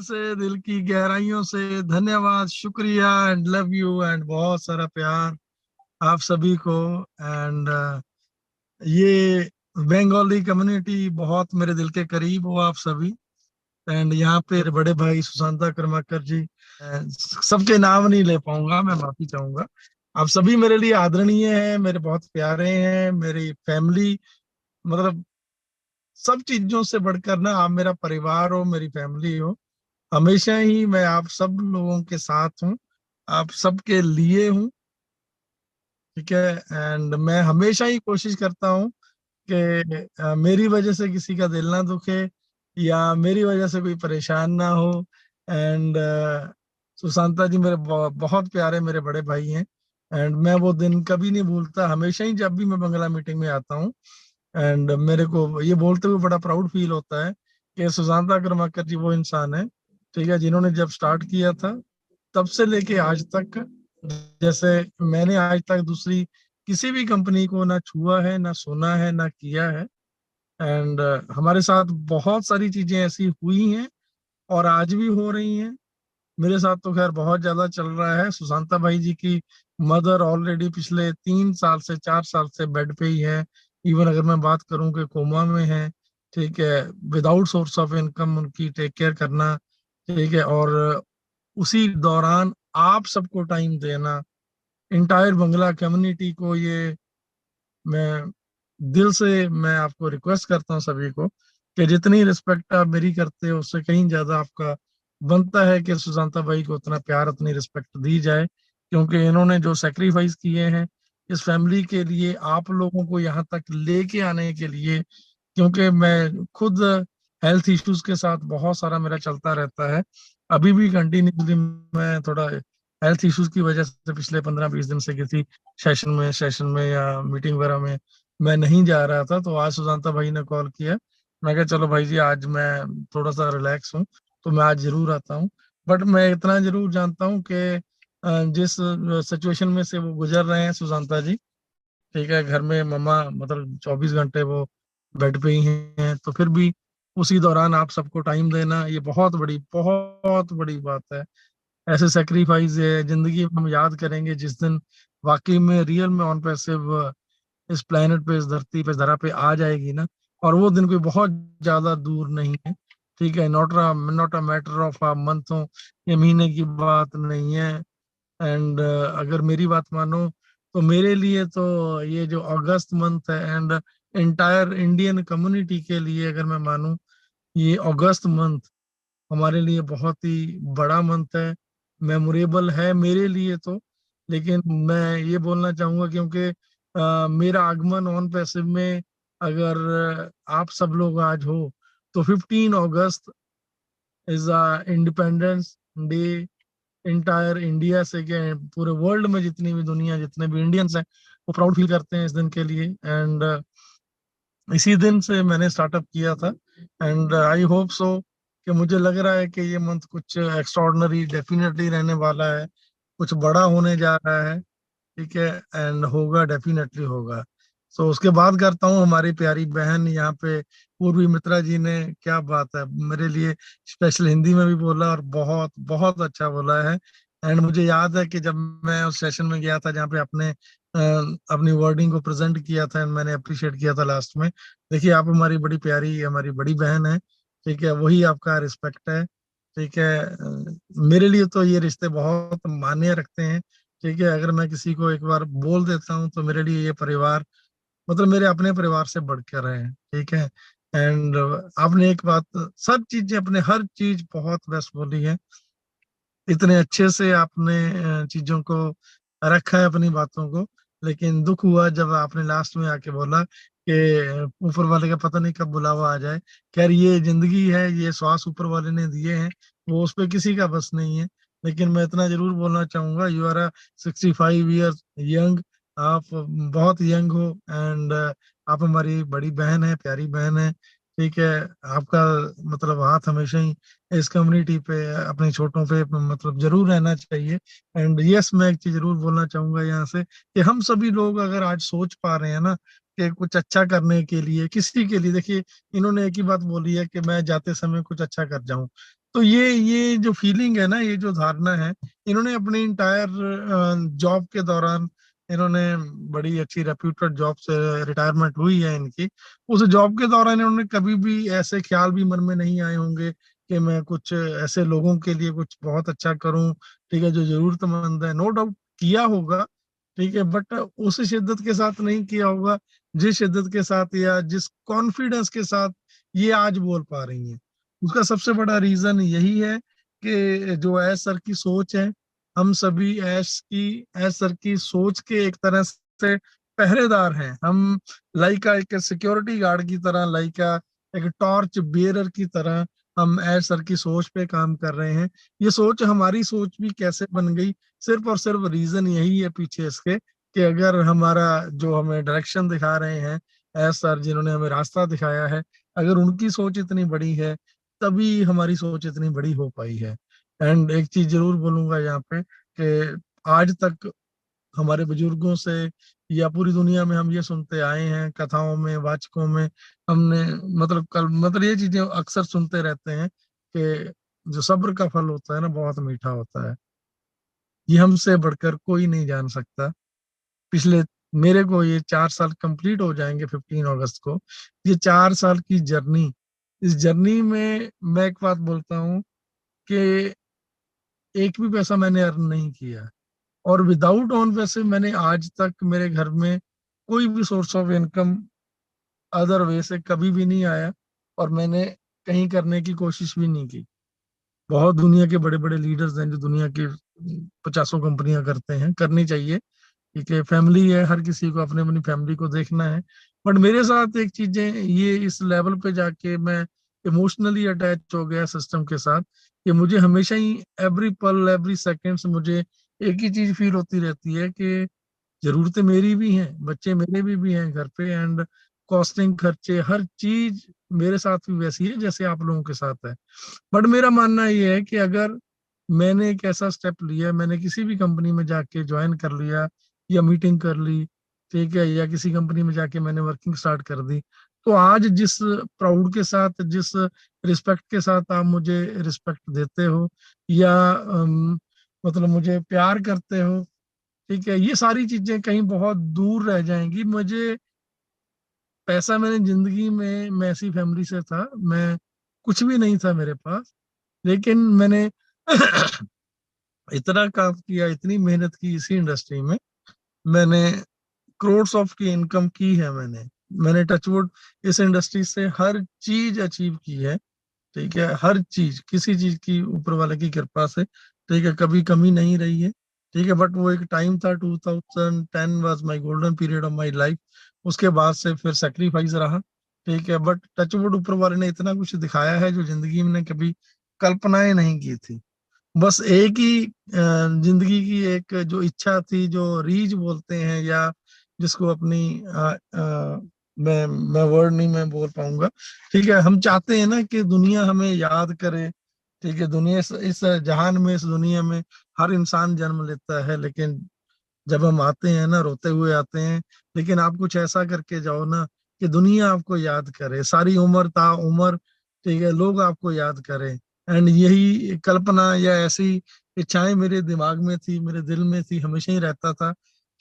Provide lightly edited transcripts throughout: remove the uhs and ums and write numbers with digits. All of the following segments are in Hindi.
से, दिल की गहराइयों से धन्यवाद, शुक्रिया एंड लव यू एंड बहुत सारा प्यार आप सभी को। एंड ये बंगाली कम्युनिटी बहुत मेरे दिल के करीब हो आप सभी। एंड यहाँ पे बड़े भाई सुशांता कर्माकर जी, सबके नाम नहीं ले पाऊंगा, मैं माफी चाहूंगा। आप सभी मेरे लिए आदरणीय हैं, मेरे बहुत प्यारे हैं, मेरी फैमिली, मतलब सब चीजों से बढ़कर ना आप मेरा परिवार हो, मेरी फैमिली हो। हमेशा ही मैं आप सब लोगों के साथ हूँ, आप सबके लिए हूँ। ठीक है। एंड मैं हमेशा ही कोशिश करता हूँ कि मेरी वजह से किसी का दिल ना दुखे या मेरी वजह से कोई परेशान ना हो। एंड सुशांता जी मेरे बहुत प्यारे मेरे बड़े भाई हैं। एंड मैं वो दिन कभी नहीं भूलता, हमेशा ही जब भी मैं बंगला मीटिंग में आता हूँ। एंड मेरे को ये बोलते हुए बड़ा प्राउड फील होता है कि सुशांता कर्माकर जी वो इंसान है, ठीक है, जिन्होंने जब स्टार्ट किया था तब से लेके आज तक, जैसे मैंने आज तक दूसरी किसी भी कंपनी को ना छुआ है, ना सुना है, ना किया है। एंड हमारे साथ बहुत सारी चीजें ऐसी हुई हैं और आज भी हो रही हैं। मेरे साथ तो खैर बहुत ज्यादा चल रहा है। सुशांता भाई जी की मदर ऑलरेडी पिछले 3 साल से 4 साल से बेड पे ही है। इवन अगर मैं बात करूं कि कोमा में है, ठीक है, विदाउट सोर्स ऑफ इनकम उनकी टेक केयर करना, ठीक है, और उसी दौरान आप सबको टाइम देना, इंटायर बंगला कम्युनिटी को, ये मैं दिल से मैं आपको रिक्वेस्ट करता हूँ सभी को कि जितनी रिस्पेक्ट आप मेरी करते हो उससे कहीं ज्यादा आपका बनता है कि सुशांता भाई को उतना प्यार उतनी रिस्पेक्ट दी जाए, क्योंकि इन्होंने जो सेक्रीफाइस किए हैं इस फैमिली के लिए, आप लोगों को यहाँ तक लेके आने के लिए। क्योंकि मैं खुद हेल्थ इश्यूज के साथ बहुत सारा मेरा चलता रहता है, अभी भी कंटिन्यूसली मैं थोड़ा हेल्थ इश्यूज की वजह से पिछले 15-20 दिन से किसी सेशन में या मीटिंग वगैरह में मैं नहीं जा रहा था। तो आज सुशांता भाई ने कॉल किया, मैं कहा चलो भाई जी आज मैं थोड़ा सा रिलैक्स हूँ तो मैं आज जरूर आता हूँ। बट मैं इतना जरूर जानता हूँ कि जिस सिचुएशन में से वो गुजर रहे हैं सुशांता जी, ठीक है, घर में मम्मा मतलब 24 घंटे वो बेड पे ही हैं, तो फिर भी उसी दौरान आप सबको टाइम देना ये बहुत बड़ी बात है। ऐसे सेक्रीफाइस है जिंदगी में हम याद करेंगे जिस दिन वाकई में रियल में ऑन पैसिव इस प्लेनेट पे, इस धरती पे, इस धरा पे आ जाएगी ना। और वो दिन कोई बहुत ज्यादा दूर नहीं है, ठीक है, not a matter of a month हो, ये महीने की बात नहीं है। एंड अगर मेरी बात मानो तो मेरे लिए तो ये जो अगस्त मंथ है, एंड एंटायर इंडियन कम्युनिटी के लिए अगर मैं मानूं, ये अगस्त मंथ हमारे लिए बहुत ही बड़ा मंथ है, मेमोरेबल है मेरे लिए तो। लेकिन मैं ये बोलना चाहूंगा क्योंकि मेरा आगमन ऑन पैसिव में, अगर आप सब लोग आज हो तो 15 अगस्त is independence day entire India से, क्या पूरे वर्ल्ड में जितनी भी दुनिया, जितने भी इंडियंस हैं वो प्राउड फील करते हैं इस दिन के लिए। एंड इसी दिन से मैंने स्टार्टअप किया था। एंड आई होप सो कि मुझे लग रहा है कि ये मंथ कुछ एक्स्ट्राऑर्डिनरी डेफिनेटली रहने वाला है, कुछ बड़ा होने जा रहा है, ठीक है, एंड होगा, डेफिनेटली होगा। सो उसके बाद करता हूँ हमारी प्यारी बहन यहाँ पे पूर्वी मित्रा जी ने, क्या बात है, मेरे लिए स्पेशल हिंदी में भी बोला और बहुत बहुत अच्छा बोला है। एंड मुझे याद है कि जब मैं उस सेशन में गया था जहाँ पे आपने अपनी वर्डिंग को प्रेजेंट किया था एंड मैंने अप्रिशिएट किया था लास्ट में, देखिए आप हमारी बड़ी प्यारी, हमारी बड़ी बहन है, ठीक है, वही आपका रिस्पेक्ट है, ठीक है। मेरे लिए तो ये रिश्ते बहुत मान्य रखते हैं, ठीक है। अगर मैं किसी को एक बार बोल देता हूँ तो मेरे लिए ये परिवार मतलब मेरे अपने परिवार से बढ़कर है, ठीक है। एंड आपने एक बात, सब चीजें अपने हर चीज बहुत बेस्ट बोली है, इतने अच्छे से आपने चीजों को रखा है अपनी बातों को। लेकिन दुख हुआ जब आपने लास्ट में आके बोला कि ऊपर वाले का पता नहीं कब बुलावा आ जाए। खैर ये जिंदगी है, ये श्वास ऊपर वाले ने दिए हैं, वो उस पे किसी का बस नहीं है। लेकिन मैं इतना जरूर बोलना चाहूंगा, यू आर 65 ईयर्स यंग, आप बहुत यंग हो। एंड आप हमारी बड़ी बहन है, प्यारी बहन है, ठीक है। आपका मतलब हाथ हमेशा ही इस कम्युनिटी पे, अपने छोटों पे मतलब जरूर रहना चाहिए। एंड यस, मैं एक चीज जरूर बोलना चाहूंगा यहाँ से कि हम सभी लोग अगर आज सोच पा रहे हैं ना कि कुछ अच्छा करने के लिए किसी के लिए, देखिए इन्होंने एक ही बात बोली है कि मैं जाते समय कुछ अच्छा कर जाऊं। तो ये जो फीलिंग है ना, ये जो धारणा है, इन्होंने अपने इंटायर जॉब के दौरान, इन्होंने बड़ी अच्छी रेप्यूटेड जॉब से रिटायरमेंट हुई है इनकी, उस जॉब के दौरान इन्होंने कभी भी ऐसे ख्याल भी मन में नहीं आए होंगे कि मैं कुछ ऐसे लोगों के लिए कुछ बहुत अच्छा करूं, ठीक है, जो जरूरतमंद है। नो डाउट किया होगा, ठीक है, बट उस शिद्दत के साथ नहीं किया होगा जिस शिद्दत के साथ या जिस कॉन्फिडेंस के साथ ये आज बोल पा रही हैं। उसका सबसे बड़ा रीजन यही है कि जो ऐश सर की सोच है, हम सभी ऐश सर की सोच के एक तरह से पहरेदार हैं हम। लाइका एक सिक्योरिटी गार्ड की तरह, लाइका एक टॉर्च बेरर की तरह हम ऐश सर की सोच पे काम कर रहे हैं। ये सोच, हमारी सोच भी कैसे बन गई, सिर्फ और सिर्फ रीजन यही है पीछे इसके कि अगर हमारा जो हमें डायरेक्शन दिखा रहे हैं ऐश सर, जिन्होंने हमें रास्ता दिखाया है, अगर उनकी सोच इतनी बड़ी है तभी हमारी सोच इतनी बड़ी हो पाई है। एंड एक चीज जरूर बोलूंगा यहाँ पे कि आज तक हमारे बुजुर्गों से या पूरी दुनिया में हम ये सुनते आए हैं, कथाओं में, वाचकों में, हमने मतलब कल मतलब ये चीजें अक्सर सुनते रहते हैं कि जो सब्र का फल होता है ना, बहुत मीठा होता है। ये हमसे बढ़कर कोई नहीं जान सकता। पिछले मेरे को ये 4 साल कंप्लीट हो जाएंगे 15 अगस्त को। ये 4 साल की जर्नी, इस जर्नी में मैं एक बात बोलता हूँ कि एक भी पैसा मैंने अर्न नहीं किया, और विदाउट ऑन पैसे मैंने आज तक मेरे घर में कोई भी source of income other way से कभी भी नहीं आया, और मैंने कहीं करने की कोशिश भी नहीं की। बहुत दुनिया के बड़े बड़े लीडर्स हैं जो दुनिया की 50 कंपनियां करते हैं, करनी चाहिए, ठीक है, फैमिली है, हर किसी को अपने अपनी फैमिली को देखना है। बट मेरे साथ एक चीजें, ये इस लेवल पे जाके मैं इमोशनली अटैच हो गया सिस्टम के साथ कि मुझे हमेशा ही एवरी पल एवरी सेकेंड्स मुझे एक ही चीज फील होती रहती है कि जरूरतें मेरी भी हैं, बच्चे मेरे भी हैं घर पे, एंड कॉस्टिंग, खर्चे, हर चीज मेरे साथ भी वैसी है जैसे आप लोगों के साथ है। बट मेरा मानना ये है कि अगर मैंने एक ऐसा स्टेप लिया, मैंने किसी भी कंपनी में जाके ज्वाइन कर लिया या मीटिंग कर ली, ठीक है, या किसी कंपनी में जाके मैंने वर्किंग स्टार्ट कर दी, तो आज जिस प्राउड के साथ, जिस रिस्पेक्ट के साथ आप मुझे रिस्पेक्ट देते हो या मतलब मुझे प्यार करते हो, ठीक है, ये सारी चीजें कहीं बहुत दूर रह जाएंगी। मुझे पैसा, मैंने जिंदगी में, मैं ऐसी फैमिली से था, मैं कुछ भी नहीं था मेरे पास, लेकिन मैंने इतना काम किया, इतनी मेहनत की इसी इंडस्ट्री में, मैंने करोड्स ऑफ की इनकम की है। मैंने टचवुड इस इंडस्ट्री से हर चीज अचीव की है, ठीक है, हर चीज, किसी चीज की ऊपर वाले की कृपा से, ठीक है, कभी कमी नहीं रही है, ठीक है। बट वो एक टाइम था, 2010 was my golden period of my life. उसके बाद से फिर सेक्रीफाइस रहा, ठीक है, बट टचवुड ऊपर वाले ने इतना कुछ दिखाया है जो जिंदगी में कभी कल्पनाएं नहीं की थी। बस एक ही जिंदगी की एक जो इच्छा थी, जो रीज बोलते हैं, या जिसको अपनी मैं वर्ड नहीं मैं बोल पाऊंगा, ठीक है, हम चाहते हैं ना कि दुनिया हमें याद करे, ठीक है, दुनिया इस जहान में, इस दुनिया में हर इंसान जन्म लेता है, लेकिन जब हम आते हैं ना, रोते हुए आते हैं। लेकिन आप कुछ ऐसा करके जाओ ना कि दुनिया आपको याद करे, सारी उम्र ता उम्र, ठीक है, लोग आपको याद करें। एंड यही कल्पना या ऐसी इच्छाएं मेरे दिमाग में थी, मेरे दिल में थी, हमेशा ही रहता था,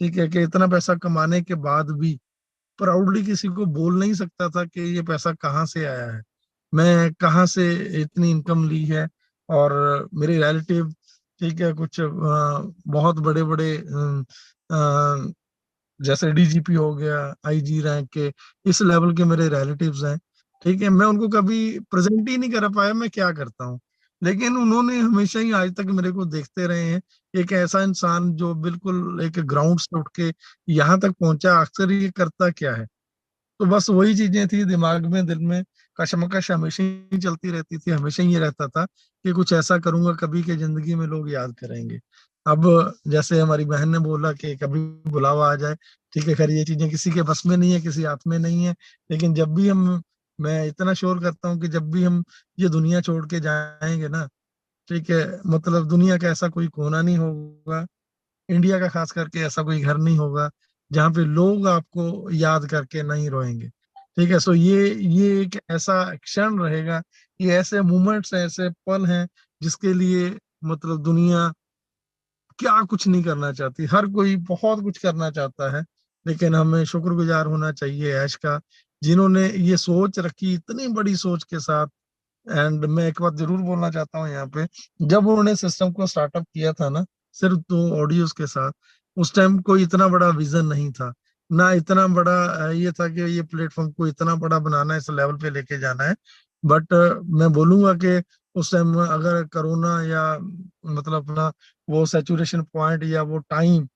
ठीक है, कि इतना पैसा कमाने के बाद भी प्राउडली किसी को बोल नहीं सकता था कि ये पैसा कहाँ से आया है, मैं कहाँ से इतनी इनकम ली है। और मेरे रिलेटिव, ठीक है, कुछ बहुत बड़े बड़े जैसे डीजीपी हो गया, आईजी रैंक के, इस लेवल के मेरे रिलेटिव्स हैं, ठीक है, मैं उनको कभी प्रेजेंट ही नहीं कर पाया मैं क्या करता हूँ, लेकिन उन्होंने हमेशा ही आज तक मेरे को देखते रहे हैं, एक ऐसा इंसान जो बिल्कुल एक ग्राउंड से उठ के यहाँ तक पहुंचा, अक्सर ये करता क्या है। तो बस वही चीजें थी दिमाग में, दिल में कशमकश हमेशा ही चलती रहती थी, हमेशा ही ये रहता था कि कुछ ऐसा करूंगा कभी के जिंदगी में लोग याद करेंगे। अब जैसे हमारी बहन ने बोला कि कभी बुलावा आ जाए, ठीक है, खैर ये चीजें किसी के बस में नहीं है, किसी हाथ में नहीं है, लेकिन जब भी हम, मैं इतना श्योर करता हूँ कि जब भी हम ये दुनिया छोड़ के जाएंगे ना, ठीक है, मतलब दुनिया का ऐसा कोई कोना नहीं होगा, इंडिया का खास करके ऐसा कोई घर नहीं होगा जहाँ पे लोग आपको याद करके नहीं रोएंगे। ठीक है। सो ये एक ऐसा क्षण रहेगा, ये ऐसे मोमेंट्स हैं, ऐसे पल हैं जिसके लिए मतलब दुनिया क्या कुछ नहीं करना चाहती, हर कोई बहुत कुछ करना चाहता है। लेकिन हमें शुक्रगुजार होना चाहिए ऐश का, जिन्होंने ये सोच रखी इतनी बड़ी सोच के साथ। एंड मैं एक बात जरूर बोलना चाहता हूँ यहाँ पे, जब उन्होंने सिस्टम को स्टार्टअप किया था ना, सिर्फ 2 ऑडियोज के साथ, उस टाइम कोई इतना बड़ा विजन नहीं था, ना इतना बड़ा ये था कि ये प्लेटफॉर्म को इतना बड़ा बनाना है, इस लेवल पे लेके जाना है। बट मैं बोलूंगा कि उस टाइम अगर कोरोना या मतलब अपना वो सैचुरेशन पॉइंट या वो टाइम,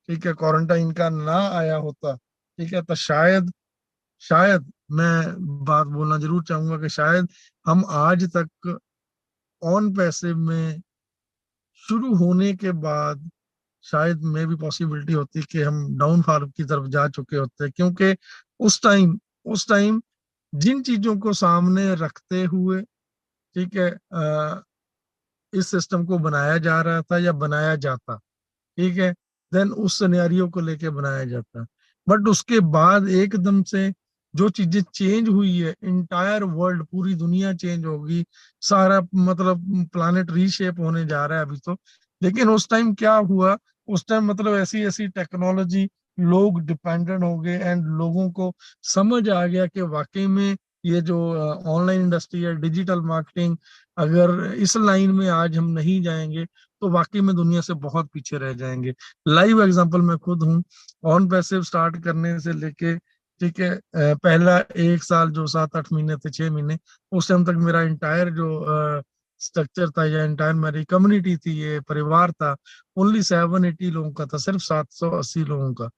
ठीक है, क्वारंटाइन का ना आया होता, ठीक है, तो शायद मैं बात बोलना जरूर चाहूंगा कि शायद हम आज तक ऑन पैसे में शुरू होने के बाद शायद में भी पॉसिबिलिटी होती कि हम डाउनफॉल की तरफ जा चुके होते, क्योंकि उस टाइम जिन चीजों को सामने रखते हुए, ठीक है, इस सिस्टम को बनाया जा रहा था या बनाया जाता, ठीक है, देन उस सिनेरियो को लेके बनाया जाता। बट उसके बाद एकदम से जो चीजें चेंज हुई है, इंटायर वर्ल्ड, पूरी दुनिया चेंज होगी, सारा मतलब प्लानिट रीशेप होने जा रहा है अभी तो। लेकिन उस टाइम क्या हुआ, उस टाइम मतलब ऐसी ऐसी टेक्नोलॉजी, लोग डिपेंडेंट हो गए एंड लोगों को समझ आ गया कि वाकई में ये जो ऑनलाइन इंडस्ट्री है, डिजिटल मार्केटिंग, अगर इस लाइन में आज हम नहीं जाएंगे तो वाकई में दुनिया से बहुत पीछे रह जाएंगे। लाइव एग्जांपल मैं खुद हूँ, ऑन पैसिव स्टार्ट करने से लेके, ठीक है, पहला 1 साल जो 7-8 महीने थे, 6 महीने, उस टाइम तक मेरा इंटायर जो स्ट्रक्चर था या इंटायर मेरी कम्युनिटी थी, ये परिवार था, ओनली 780 लोगों का था, सिर्फ 780 लोगों का।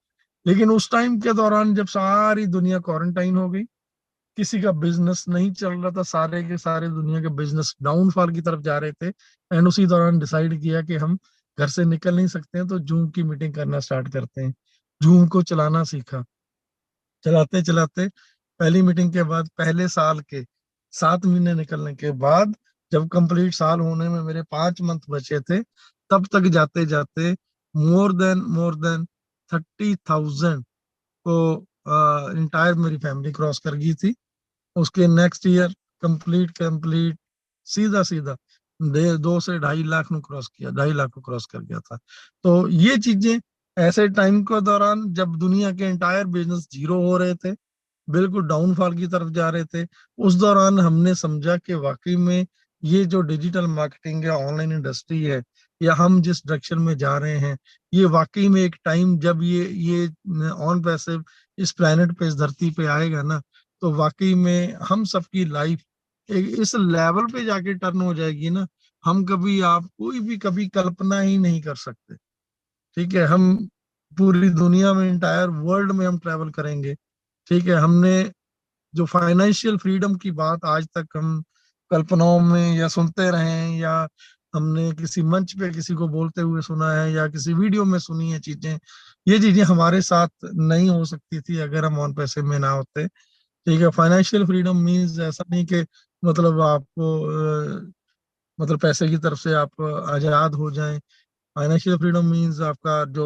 लेकिन उस टाइम के दौरान जब सारी दुनिया क्वारंटाइन हो गई, किसी का बिजनेस नहीं चल रहा था, सारे के सारे दुनिया के बिजनेस डाउनफॉल की तरफ जा रहे थे, एंड उसी दौरान डिसाइड किया कि हम घर से निकल नहीं सकते हैं तो जूम की मीटिंग करना स्टार्ट करते हैं। जूम को चलाना सीखा, चलाते चलाते पहली मीटिंग के बाद पहले साल के 7 महीने निकलने के बाद, जब कंप्लीट साल होने में मेरे 5 मंथ बचे थे, तब तक जाते जाते मोर देन 30,000 को इंटायर मेरी फैमिली क्रॉस कर गई थी। उसके नेक्स्ट ईयर कंप्लीट कंप्लीट सीधा सीधा 2 से 2.5 लाख नु क्रॉस किया, 2.5 लाख को क्रॉस कर गया था। तो ये चीजें ऐसे टाइम के दौरान जब दुनिया के एंटायर बिजनेस जीरो हो रहे थे, बिल्कुल डाउनफॉल की तरफ जा रहे थे, उस दौरान हमने समझा कि वाकई में ये जो डिजिटल मार्केटिंग या ऑनलाइन इंडस्ट्री है, या हम जिस डायरेक्शन में जा रहे हैं, ये वाकई में एक टाइम जब ये ऑन पैसे इस प्लेनेट पे, इस धरती पे आएगा ना, तो वाकई में हम सबकी लाइफ एक इस लेवल पे जाके टर्न हो जाएगी ना, हम कभी, आप कोई भी कभी कल्पना ही नहीं कर सकते। ठीक है, हम पूरी दुनिया में, इंटायर वर्ल्ड में हम ट्रैवल करेंगे। ठीक है, हमने जो फाइनेंशियल फ्रीडम की बात आज तक हम कल्पनाओं में या सुनते रहे हैं, या हमने किसी मंच पे किसी को बोलते हुए सुना है, या किसी वीडियो में सुनी है चीजें, ये चीजें हमारे साथ नहीं हो सकती थी अगर हम ऑन पैसे में ना होते। ठीक है, फाइनेंशियल फ्रीडम मीन्स ऐसा नहीं कि मतलब आपको मतलब पैसे की तरफ से आप आजाद हो जाएं। फाइनेंशियल फ्रीडम मीन्स आपका जो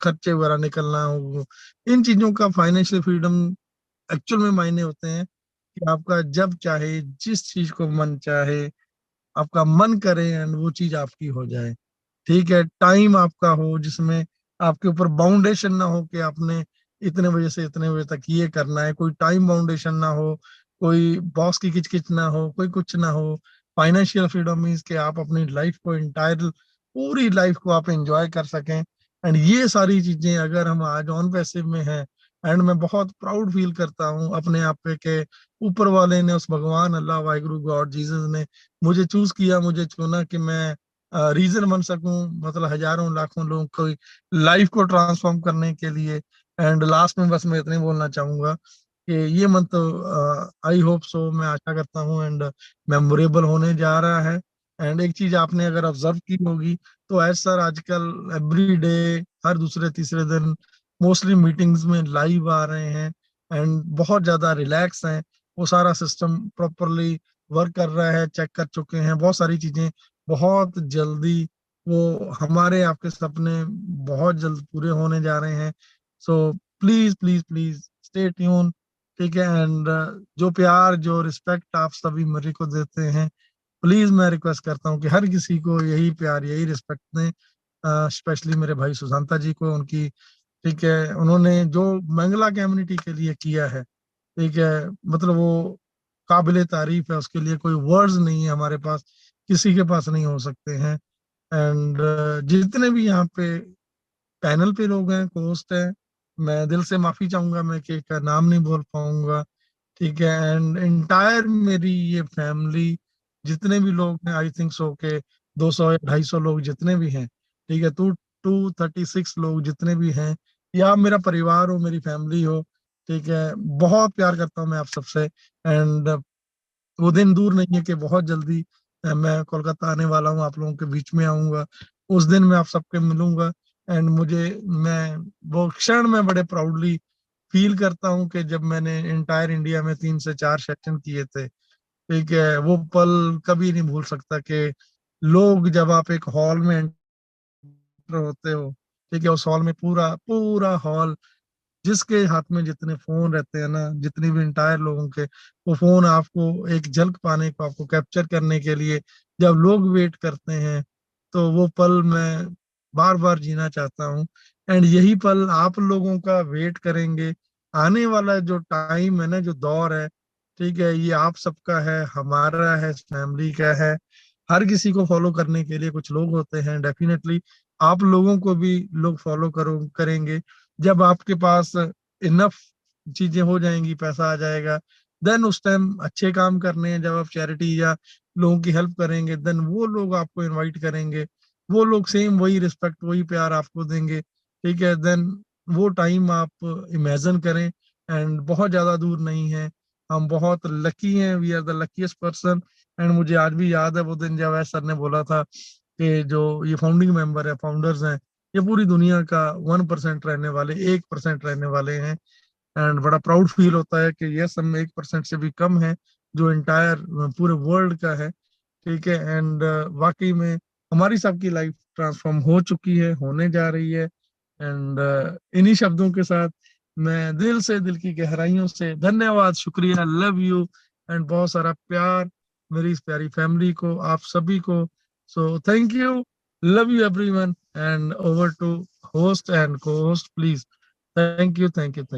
खर्चे वगैरह निकलना हो, इन चीजों का फाइनेंशियल फ्रीडम एक्चुअल में मायने होते हैं कि आपका जब चाहे, जिस चीज को मन चाहे, आपका मन करे एंड वो चीज आपकी हो जाए। ठीक है, टाइम आपका हो जिसमें आपके ऊपर बाउंडेशन ना हो कि आपने इतने बजे से इतने बजे तक ये करना है, कोई टाइम बाउंडेशन ना हो, कोई बॉस की किचकिच ना हो, कोई कुछ ना हो। फाइनेंशियल फ्रीडम मीन्स कि आप अपनी लाइफ को इंटायर, पूरी लाइफ को आप एंजॉय कर सकें। एंड ये सारी चीजें अगर हम आज ऑन पैसिव में हैं, एंड मैं बहुत प्राउड फील करता हूँ अपने आप पे कि ऊपर वाले ने, उस भगवान, अल्लाह, वाहिगुरु, गॉड, जीसस ने मुझे चूज किया, मुझे चुना कि मैं रीजन बन सकूं, मतलब हजारों लाखों लोगों को लाइफ को ट्रांसफॉर्म करने के लिए। एंड लास्ट में बस मैं इतने बोलना चाहूंगा कि ये मंथ, आई होप सो, मैं आशा करता हूँ एंड मेमोरेबल होने जा रहा है। एंड एक चीज आपने अगर ऑब्जर्व की होगी, तो एज सर आजकल एवरी डे, हर दूसरे तीसरे दिन मोस्टली मीटिंग्स में लाइव आ रहे हैं, एंड बहुत ज्यादा रिलैक्स हैं। वो सारा सिस्टम प्रॉपरली वर्क कर रहा है, चेक कर चुके हैं बहुत सारी चीजें, बहुत जल्दी वो हमारे आपके सपने बहुत जल्द पूरे होने जा रहे हैं। So please please please stay tune, ठीक है। एंड जो प्यार जो रिस्पेक्ट आप सभी मेरे को देते हैं, प्लीज मैं रिक्वेस्ट करता हूँ कि हर किसी को यही प्यार यही रिस्पेक्ट दें, स्पेशली मेरे भाई सुशांता जी को, उनकी, ठीक है, उन्होंने जो मंगला कम्युनिटी के लिए किया है, ठीक है, मतलब वो काबिले तारीफ है, उसके लिए कोई वर्ड्स नहीं है हमारे पास, किसी के पास नहीं हो सकते हैं। एंड जितने भी यहाँ पे पैनल पे लोग हैं, होस्ट हैं, मैं दिल से माफी चाहूंगा, मैं केक का नाम नहीं बोल पाऊंगा, ठीक है। एंड एंटायर मेरी ये फैमिली, जितने भी लोग हैं, आई थिंक सो के 200 या 250 लोग जितने भी हैं, ठीक है, 236 लोग जितने भी हैं, या आप मेरा परिवार हो, मेरी फैमिली हो, ठीक है, बहुत प्यार करता हूँ मैं आप सबसे। एंड वो दिन दूर नहीं है कि बहुत जल्दी मैं कोलकाता आने वाला हूँ, आप लोगों के बीच में आऊंगा, उस दिन मैं आप सबके मिलूंगा। एंड मैं वो क्षण में बड़े प्राउडली फील करता हूँ कि जब मैंने इंटायर इंडिया में 3 से 4 सेशन किए थे, ठीक है, वो पल कभी नहीं भूल सकता कि लोग, जब आप एक हॉल में एंटर होते हो, ठीक है, उस हॉल में पूरा पूरा हॉल, जिसके हाथ में जितने फोन रहते हैं ना, जितनी भी इंटायर लोगों के, वो फोन आपको एक झलक पाने को, आपको कैप्चर करने के लिए जब लोग वेट करते हैं, तो वो पल मैं बार बार जीना चाहता हूँ। एंड यही पल आप लोगों का वेट करेंगे। आने वाला जो टाइम है ना, जो दौर है, ठीक है, ये आप सबका है, हमारा है, फैमिली का है। हर किसी को फॉलो करने के लिए कुछ लोग होते हैं, डेफिनेटली आप लोगों को भी लोग फॉलो करेंगे। जब आपके पास इनफ चीजें हो जाएंगी, पैसा आ जाएगा, देन उस टाइम अच्छे काम करने हैं, जब आप चैरिटी या लोगों की हेल्प करेंगे, देन वो लोग आपको इनवाइट करेंगे, वो लोग सेम वही रिस्पेक्ट वही प्यार आपको देंगे, ठीक है। देन वो टाइम आप इमेजिन करें, एंड बहुत ज्यादा दूर नहीं है, हम बहुत लकी हैं, we are the luckiest person. And मुझे आज भी याद है वो दिन जब ऐसा सर ने बोला था कि जो ये फाउंडिंग मेंबर है, फाउंडर्स हैं, ये पूरी दुनिया का 1% रहने वाले, 1% रहने वाले हैं। एंड बड़ा प्राउड फील होता है कि यस, हम 1% से भी कम है जो एंटायर पूरे वर्ल्ड का है, ठीक है। एंड वाकई में हमारी सबकी लाइफ ट्रांसफॉर्म हो चुकी है, होने जा रही है। एंड इन्हीं शब्दों के साथ मैं दिल से, दिल की गहराइयों से धन्यवाद, शुक्रिया, लव यू, एंड बहुत सारा प्यार मेरी इस प्यारी फैमिली को, आप सभी को। So thank you, love you everyone, and over to host and co host please. Thank you, thank you, thank you.